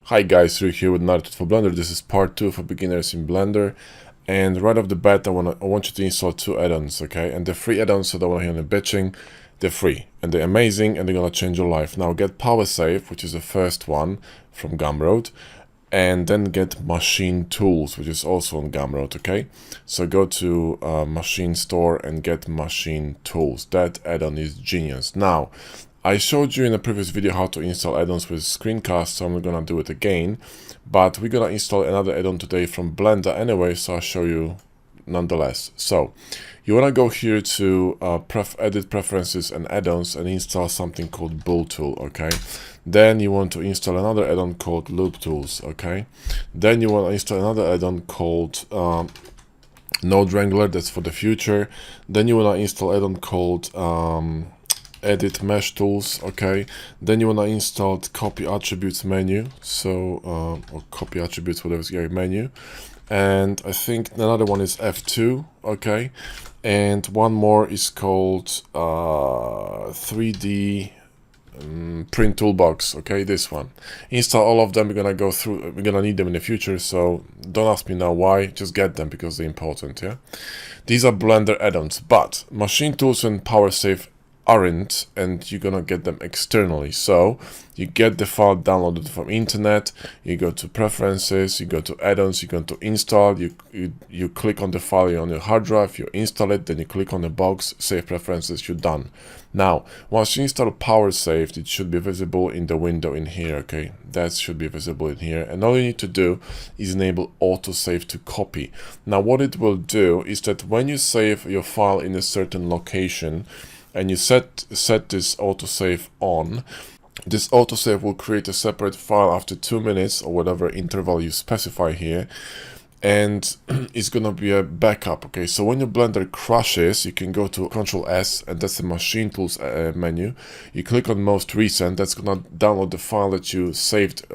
Hi guys, Rick here with another tutorial for Blender. This is part 2 for beginners in Blender. And right off the bat, I want you to install 2 add-ons, okay? And the free add-ons, so don't want to hear any bitching. They're free and they're amazing and they're gonna change your life. Now get Power Save, which is the first one from Gumroad, and then get Machine Tools, which is also on Gumroad, okay? So go to Machine Store and get Machine Tools. That add-on is genius. Now, I showed you in a previous video how to install add-ons with screencast, so I'm not gonna do it again. But we're gonna install another add-on today from Blender anyway, so I'll show you nonetheless. So you wanna go here to Edit Preferences and Add-ons and install something called Bool Tool, okay? Then you want to install another add-on called Loop Tools, okay? Then you want to install another add-on called Node Wrangler, that's for the future. Then you wanna install add-on called Edit Mesh Tools, okay? Then you want to install Copy Attributes menu, so or Copy Attributes, whatever's your menu. And I think another one is F2, okay? And one more is called 3D Print Toolbox, okay? This one. Install all of them. We're gonna go through. We're gonna need them in the future, so don't ask me now why. Just get them because they're important, yeah? These are Blender add-ons, but Machine Tools and Power Save aren't, and you're gonna get them externally. So you get the file downloaded from internet, you go to preferences, you go to add-ons, you go to install, you click on the file on your hard drive, you install it, then you click on the box, save preferences, you're done. Now once you install Power Saved, it should be visible in the window in here, okay? That should be visible in here, and all you need to do is enable autosave to copy. Now what it will do is that when you save your file in a certain location and you set this autosave on, this autosave will create a separate file after 2 minutes or whatever interval you specify here, and it's gonna be a backup, okay? So when your Blender crashes, you can go to Ctrl S, and that's the Machine Tools menu. You click on Most Recent, that's gonna download the file that you saved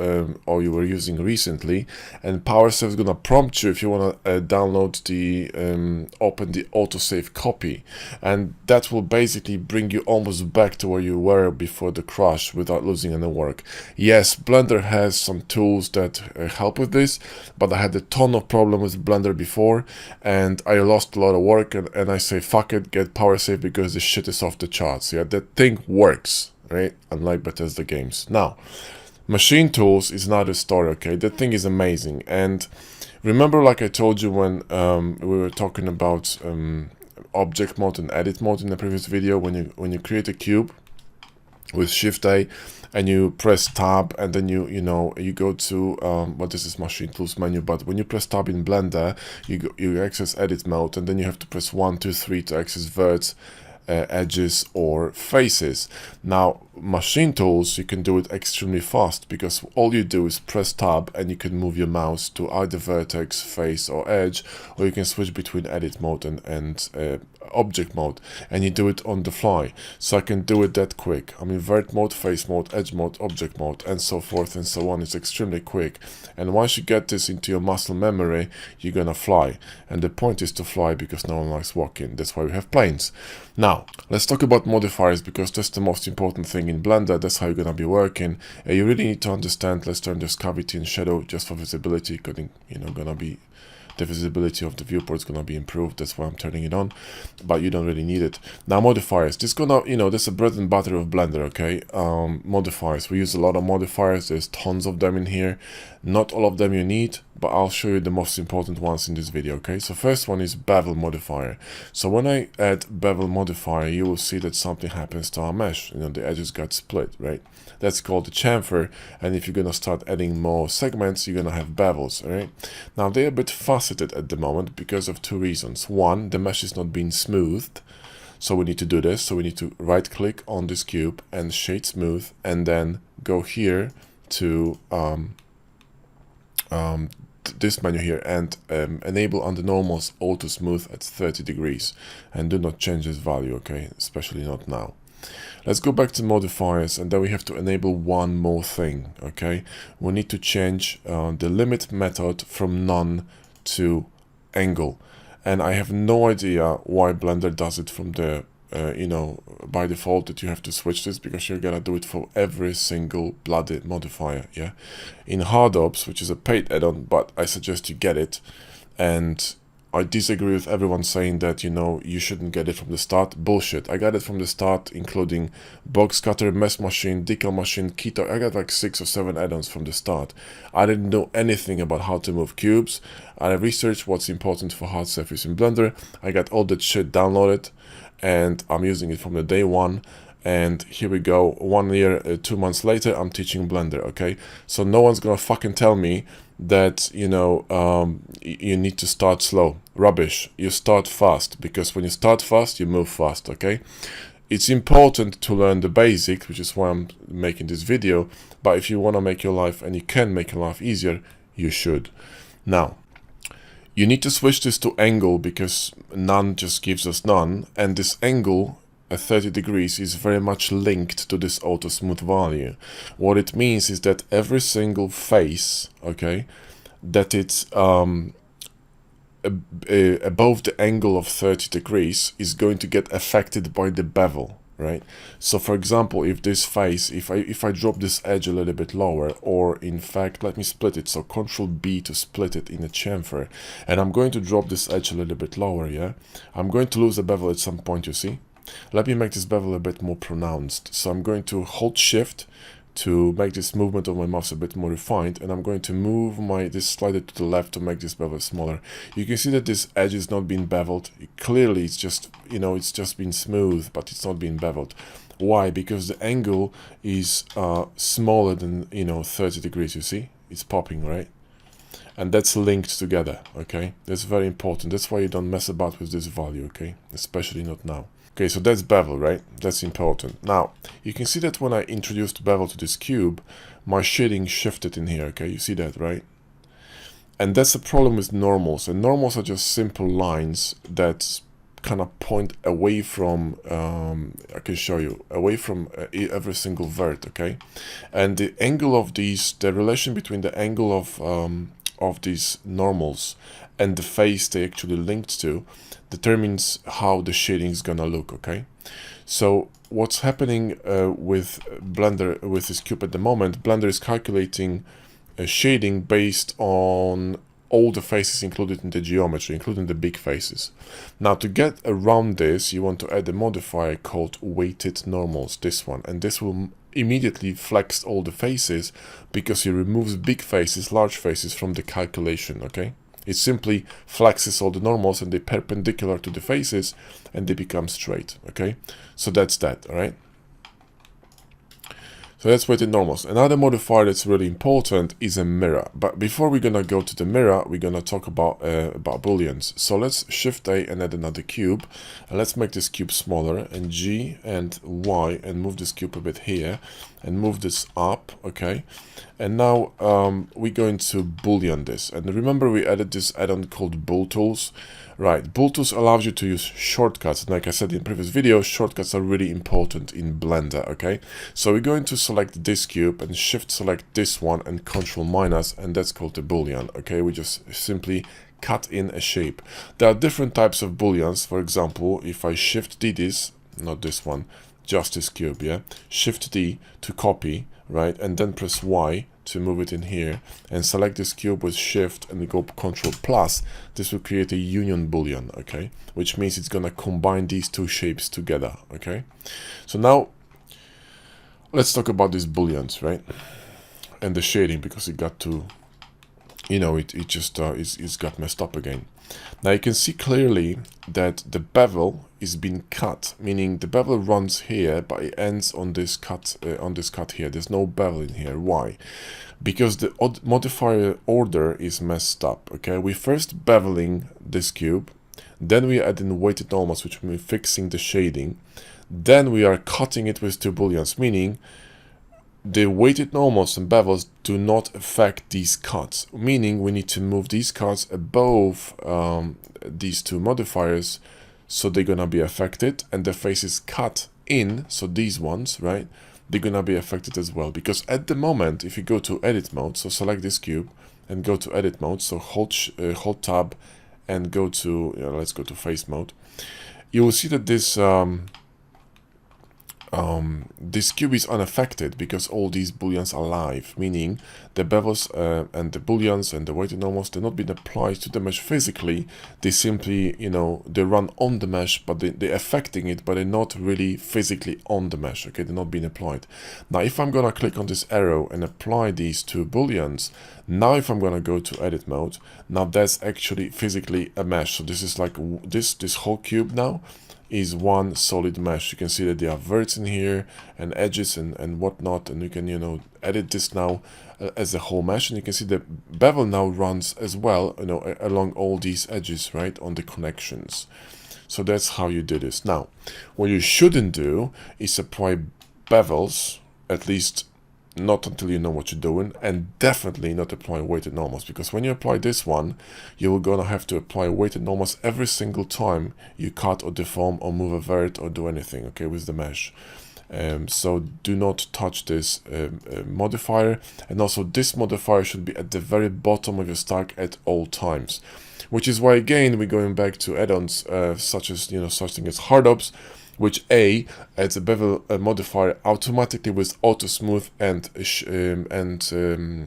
or you were using recently, and Power Save is gonna prompt you if you wanna download the open the autosave copy, and that will basically bring you almost back to where you were before the crash without losing any work. Yes, Blender has some tools that help with this, but I had a ton of problem with Blender before and I lost a lot of work, and I say fuck it, get Power Save because this shit is off the charts. Yeah, that thing works, right? Unlike Bethesda games. Now Machine Tools is another story, okay? That thing is amazing. And remember, like I told you when we were talking about object mode and edit mode in the previous video, when you create a cube with Shift A and you press tab, and then you go to well, this is Machine Tools menu, but when you press tab in Blender, you access edit mode, and then you have to press 1, 2, 3 to access verts, edges or faces. Now Machine Tools, you can do it extremely fast because all you do is press tab and you can move your mouse to either vertex, face or edge, or you can switch between edit mode and object mode, and you do it on the fly. So I can do it that quick. I mean, vert mode, face mode, edge mode, object mode, and so forth and so on. It's extremely quick, and once you get this into your muscle memory, you're gonna fly. And the point is to fly because no one likes walking. That's why we have planes. Now let's talk about modifiers, because that's the most important thing in Blender. That's how you're gonna be working. You really need to understand. Let's turn this cavity and shadow just for visibility, gonna be the visibility of the viewport is gonna be improved. That's why I'm turning it on, but you don't really need it. Now modifiers, this gonna, that's a bread and butter of Blender, okay? Modifiers, we use a lot of modifiers. There's tons of them in here. Not all of them you need, but I'll show you the most important ones in this video, okay? So first one is bevel modifier. So when I add bevel modifier, you will see that something happens to our mesh. The edges got split, right? That's called the chamfer, and if you're gonna start adding more segments, you're gonna have bevels, all right? Now they're a bit faceted at the moment because of 2 reasons. One, the mesh is not being smoothed, so we need to do this. So we need to right click on this cube and shade smooth, and then go here to this menu here and enable under normals auto smooth at 30 degrees, and do not change this value, okay? Especially not now. Let's go back to modifiers, and then we have to enable one more thing, okay? We need to change the limit method from none to angle, and I have no idea why Blender does it from the you know, by default that you have to switch this, because you're gonna do it for every single bloody modifier, yeah. In HardOps, which is a paid add-on, but I suggest you get it, and I disagree with everyone saying that, you know, you shouldn't get it from the start. Bullshit. I got it from the start, including box cutter, mesh machine, decal machine, keto. I got like 6 or 7 add-ons from the start. I didn't know anything about how to move cubes. I researched what's important for hard surface in Blender. I got all that shit downloaded, and I'm using it from the day one. And here we go, 1 year, 2 months later, I'm teaching Blender, okay? So no one's gonna fucking tell me that, you know, you need to start slow. Rubbish. You start fast, because when you start fast, you move fast, okay? It's important to learn the basics, which is why I'm making this video, but if you want to make your life, and you can make your life easier, you should. Now, you need to switch this to angle, because none just gives us none, and this angle at 30 degrees is very much linked to this Autosmooth value. What it means is that every single face, okay, that it's above the angle of 30 degrees is going to get affected by the bevel, right? So for example, if this face, if I drop this edge a little bit lower, or in fact, let me split it, so Control B to split it in a chamfer, and I'm going to drop this edge a little bit lower, yeah? I'm going to lose the bevel at some point, you see? Let me make this bevel a bit more pronounced. So I'm going to hold Shift to make this movement of my mouse a bit more refined, and I'm going to move this slider to the left to make this bevel smaller. You can see that this edge is not being beveled. Clearly it's just, you know, it's just been smooth, but it's not being beveled. Why? Because the angle is smaller than, you know, 30 degrees, you see? It's popping, right? And that's linked together, okay? That's very important. That's why you don't mess about with this value, okay? Especially not now. Okay, so that's bevel, right? That's important. Now, you can see that when I introduced bevel to this cube, my shading shifted in here, okay? You see that, right? And that's the problem with normals. And normals are just simple lines that kind of point away from, I can show you, away from every single vert, okay? And the angle of these, the relation between the angle of these normals and the face they actually linked to determines how the shading is gonna look, okay? So what's happening with Blender, with this cube at the moment, Blender is calculating a shading based on all the faces included in the geometry, including the big faces. Now, to get around this, you want to add a modifier called weighted normals, this one, and this will immediately flex all the faces, because it removes big faces, large faces from the calculation, okay? It simply flexes all the normals, and they're perpendicular to the faces, and they become straight, okay? So that's that, all right? So that's weighted normals. Another modifier that's really important is a mirror. But before we're gonna go to the mirror, we're gonna talk about Booleans. So let's Shift A and add another cube, and let's make this cube smaller, and G and Y, and move this cube a bit here, and move this up, okay? And now we're going to Boolean this. And remember, we added this add-on called Bool Tools. Right, Bool Tools allows you to use shortcuts. Like I said in previous videos, shortcuts are really important in Blender, okay? So we're going to select this cube and Shift select this one and Control minus, and that's called a Boolean, okay? We just simply cut in a shape. There are different types of Booleans. For example, if I Shift D this, not this one, just this cube, yeah? Shift D to copy, right? And then press Y to move it in here, and select this cube with Shift and go Control plus. This will create a union Boolean, okay? Which means it's gonna combine these two shapes together, okay? So now let's talk about these Booleans, right? And the shading, because it got to, you know, it just it's got messed up again. Now you can see clearly that the bevel is being cut, meaning the bevel runs here, but it ends on this cut here. There's no bevel in here. Why? Because the modifier order is messed up. Okay, we first beveling this cube, then we add in weighted normals, which means fixing the shading, then we are cutting it with two booleans, meaning the weighted normals and bevels do not affect these cuts, meaning we need to move these cuts above these two modifiers, so they're gonna be affected, and the faces cut in, so these ones, right, they're gonna be affected as well. Because at the moment, if you go to edit mode, so select this cube and go to edit mode, so hold tab and go to, let's go to face mode, you will see that this this cube is unaffected because all these booleans are live, meaning the bevels and the booleans and the weighted normals, they're not being applied to the mesh physically. They simply, you know, they run on the mesh, but they're affecting it, but they're not really physically on the mesh. Okay, they're not being applied. Now, if I'm gonna click on this arrow and apply these two booleans, now if I'm gonna go to edit mode, now that's actually physically a mesh. So this is like this whole cube now is one solid mesh. You can see that there are verts in here and edges and whatnot, and you can, you know, edit this now as a whole mesh, and you can see the bevel now runs as well, you know, along all these edges, right, on the connections. So that's how you do this. Now, what you shouldn't do is apply bevels, at least not until you know what you're doing, and definitely not apply weighted normals, because when you apply this one, you're gonna have to apply weighted normals every single time you cut or deform or move a vert or do anything, okay, with the mesh. So do not touch this modifier, and also this modifier should be at the very bottom of your stack at all times, which is why, again, we're going back to add-ons such as, you know, such thing as Hardops, which adds a bevel modifier automatically with Autosmooth and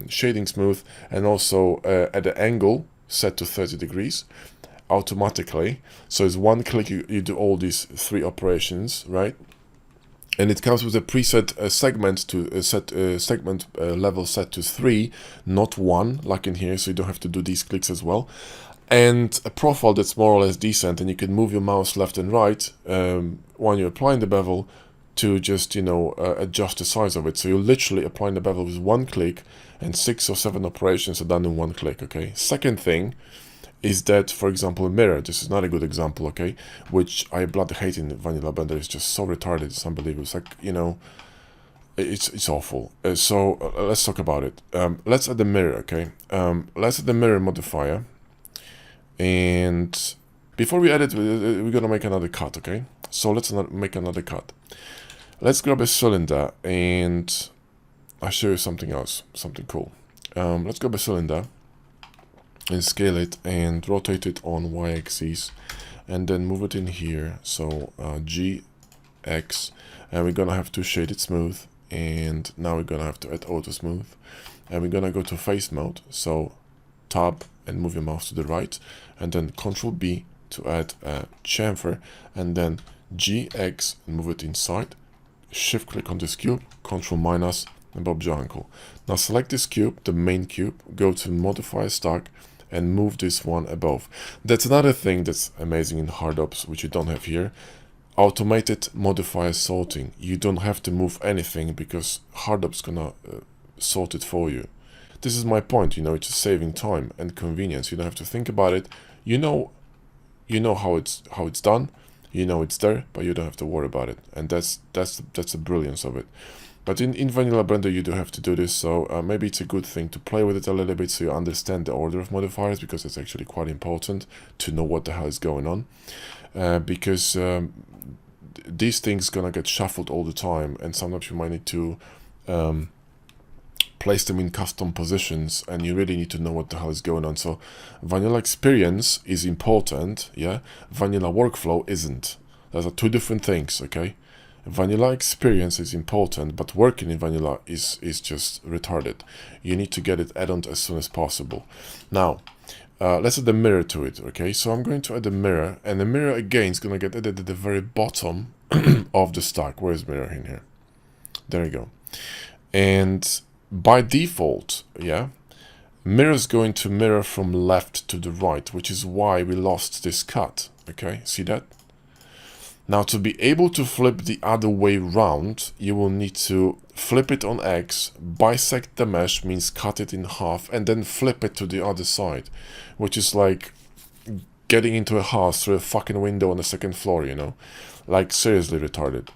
shading smooth, and also at the angle set to 30 degrees automatically. So it's one click, you do all these three operations, right? And it comes with a preset segment to segment level set to 3, not 1 like in here, so you don't have to do these clicks as well. And a profile that's more or less decent, and you can move your mouse left and right when you're applying the bevel to just, you know, adjust the size of it. So you're literally applying the bevel with one click, and 6 or 7 operations are done in one click, okay? Second thing is that, for example, a mirror, this is not a good example, okay, which I bloody hate in Vanilla Blender. It's just so retarded, it's unbelievable. It's like, you know, it's awful. So let's talk about it. Let's add the mirror, okay? Let's add the mirror modifier. And before we edit, we're gonna make another cut, okay? So let's make another cut. Let's grab a cylinder, and I'll show you something else, something cool. Let's grab a cylinder and scale it and rotate it on y-axis, and then move it in here. So G, X, and we're gonna have to shade it smooth, and now we're gonna have to add auto smooth, and we're gonna go to face mode. So tab and move your mouse to the right, and then Control B to add a chamfer, and then GX and move it inside. Shift click on this cube, Control minus, and Bob your uncle. Now select this cube, the main cube, go to Modifier stack, and move this one above. That's another thing that's amazing in Hardops, which you don't have here. Automated modifier sorting. You don't have to move anything because Hardops gonna sort it for you. This is my point, you know, it's just saving time and convenience. You don't have to think about it. You know how it's done. You know it's there, but you don't have to worry about it. And that's the brilliance of it. But in Vanilla Blender, you do have to do this, so maybe it's a good thing to play with it a little bit so you understand the order of modifiers, because it's actually quite important to know what the hell is going on. Because these things gonna get shuffled all the time, and sometimes you might need to place them in custom positions, and you really need to know what the hell is going on. So vanilla experience is important, yeah, vanilla workflow isn't. Those are two different things, okay? Vanilla experience is important, but working in vanilla is just retarded. You need to get it added as soon as possible. Now let's add the mirror to it, okay? So I'm going to add the mirror, and the mirror again is going to get added at the very bottom of the stack. Where is mirror in here? There you go. And by default, yeah, mirror is going to mirror from left to the right, which is why we lost this cut, okay? See that? Now, to be able to flip the other way round, you will need to flip it on X, bisect the mesh, means cut it in half, and then flip it to the other side, which is like getting into a house through a fucking window on the second floor, you know? Like, seriously retarded.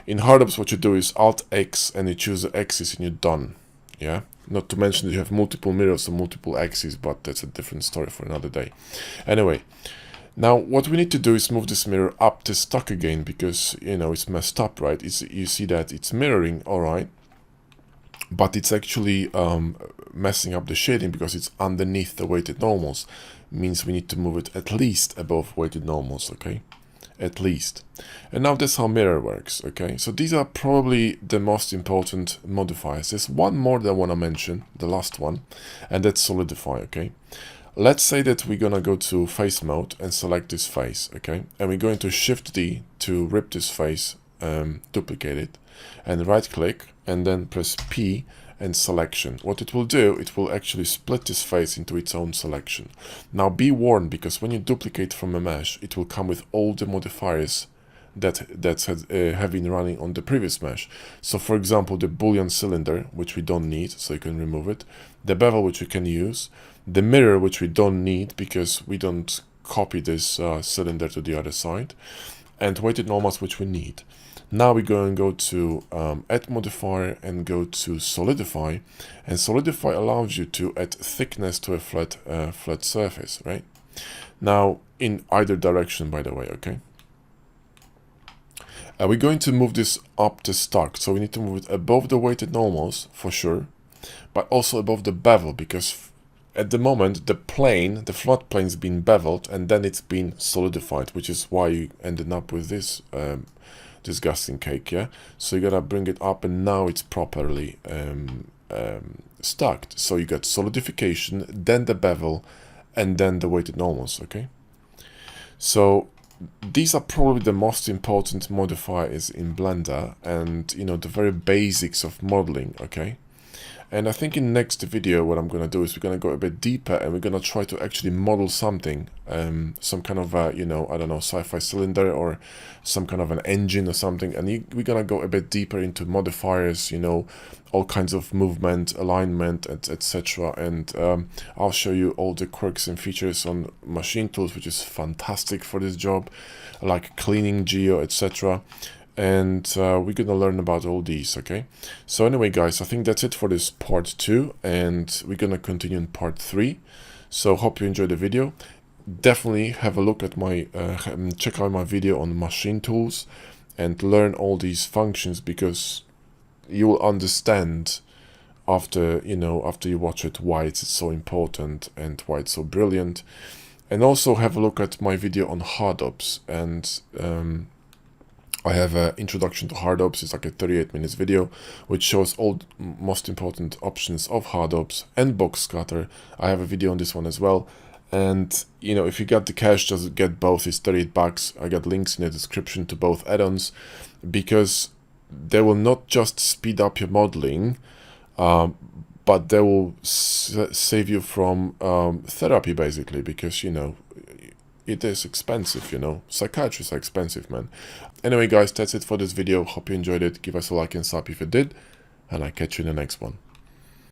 In Hardops, what you do is Alt-X, and you choose the axis, and you're done, yeah? Not to mention that you have multiple mirrors and multiple axes, but that's a different story for another day. Anyway, now what we need to do is move this mirror up the stack again, because, you know, it's messed up, right? You see that it's mirroring, all right, but it's actually messing up the shading because it's underneath the weighted normals. Means we need to move it at least above weighted normals, okay? at least. And now that's how mirror works, okay? So these are probably the most important modifiers. There's one more that I want to mention, the last one, and that's solidify, okay? Let's say that we're gonna go to face mode and select this face, okay? And we're going to Shift D to rip this face, duplicate it, and right click, and then press P and selection. What it will do, it will actually split this face into its own selection. Now be warned, because when you duplicate from a mesh, it will come with all the modifiers that have been running on the previous mesh. So for example, the Boolean cylinder, which we don't need, so you can remove it, the bevel, which we can use, the mirror, which we don't need because we don't copy this cylinder to the other side, and weighted normals, which we need. Now we're going to go to add modifier and go to solidify, and solidify allows you to add thickness to a flat surface, right? Now in either direction, by the way, okay? We're going to move this up the stack, so we need to move it above the weighted normals for sure, but also above the bevel, because at the moment the plane, the float plane's been beveled and then it's been solidified, which is why you ended up with this disgusting cake, yeah? So you gotta bring it up, and now it's properly stacked. So you got solidification, then the bevel, and then the weighted normals, okay? So these are probably the most important modifiers in Blender, and you know, the very basics of modeling, okay? And I think in next video what I'm going to do is we're going to go a bit deeper, and we're going to try to actually model something, some kind of you know, I don't know, sci-fi cylinder or some kind of an engine or something, and we're going to go a bit deeper into modifiers, you know, all kinds of movement, alignment, etc. And I'll show you all the quirks and features on machine tools, which is fantastic for this job, like cleaning, geo, etc. And we're gonna learn about all these, okay? So anyway, guys, I think that's it for this part 2, and we're gonna continue in part 3. So hope you enjoyed the video. Definitely have a look at my check out my video on machine tools and learn all these functions, because you will understand after you watch it why it's so important and why it's so brilliant. And also have a look at my video on hard ops, and I have an introduction to hard ops. It's like a 38 minutes video which shows all most important options of hard ops and box cutter. I have a video on this one as well, and you know, if you got the cash, just get both. It's 38 bucks. I got links in the description to both add-ons, because they will not just speed up your modeling, but they will save you from therapy, basically, because you know, it is expensive, you know. Psychiatrists are expensive, man. Anyway, guys, that's it for this video. Hope you enjoyed it. Give us a like and sub if you did, and I'll catch you in the next one.